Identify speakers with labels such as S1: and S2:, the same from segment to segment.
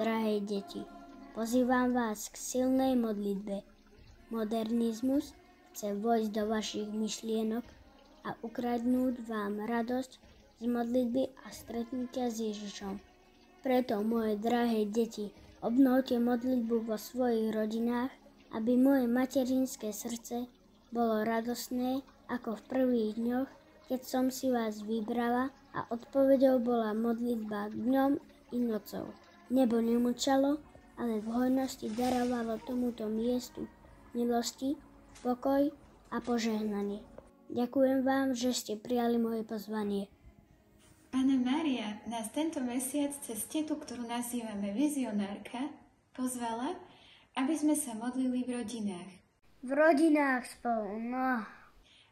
S1: drahé deti, pozývam vás k silnej modlitbe. Modernizmus chce vojsť do vašich myšlienok a ukradnúť vám radosť z modlitby a stretnutia s Ježišom. Preto, moje drahé deti, obnovte modlitbu vo svojich rodinách, aby moje materinské srdce bolo radosné ako v prvých dňoch, keď som si vás vybrala a odpoveďou bola modlitba dňom i nocou. Nebo nemlčalo, ale v hojnosti darovalo tomuto miestu milosti, pokoj a požehnanie. Ďakujem vám, že ste prijali moje pozvanie.
S2: Panna Mária nás tento mesiac cez tetu, ktorú nazývame vizionárka, pozvala, aby sme sa modlili v rodinách.
S1: V rodinách spolu, no.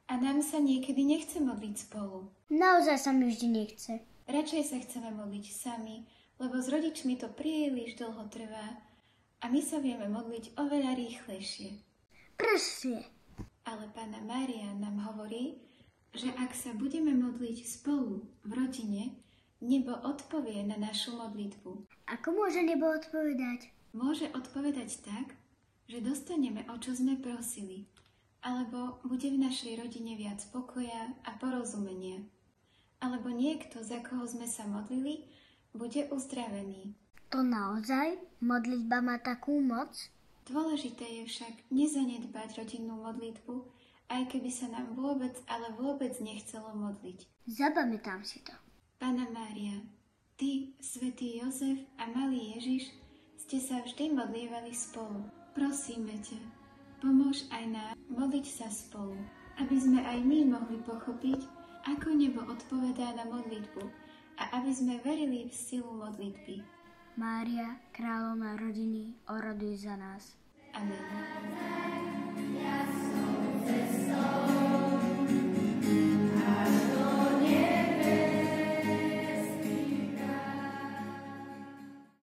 S2: A nám sa niekedy nechce modliť spolu.
S1: Naozaj sa mi vždy nechce.
S2: Radšej sa chceme modliť sami, lebo s rodičmi to príliš dlho trvá a my sa vieme modliť oveľa rýchlejšie.
S1: Presne.
S2: Ale Panna Mária nám hovorí, že ak sa budeme modliť spolu v rodine, nebo odpovie na našu modlitbu.
S1: Ako môže nebo odpovedať?
S2: Môže odpovedať tak, že dostaneme, o čo sme prosili, alebo bude v našej rodine viac pokoja a porozumenia, alebo niekto, za koho sme sa modlili, bude uzdravený.
S1: To naozaj? Modlitba má takú moc?
S2: Dôležité je však nezanedbať rodinnú modlitbu, aj keby sa nám vôbec, ale vôbec nechcelo modliť.
S1: Zapamätám si to.
S2: Panna Mária, ty, svätý Jozef a malý Ježiš ste sa vždy modlievali spolu. Prosíme ťa, pomôž aj nám modliť sa spolu, aby sme aj my mohli pochopiť, ako nebo odpovedá na modlitbu a aby sme verili v silu modlitby.
S1: Mária, kráľovná rodiny, oroduj za nás.
S2: Amen.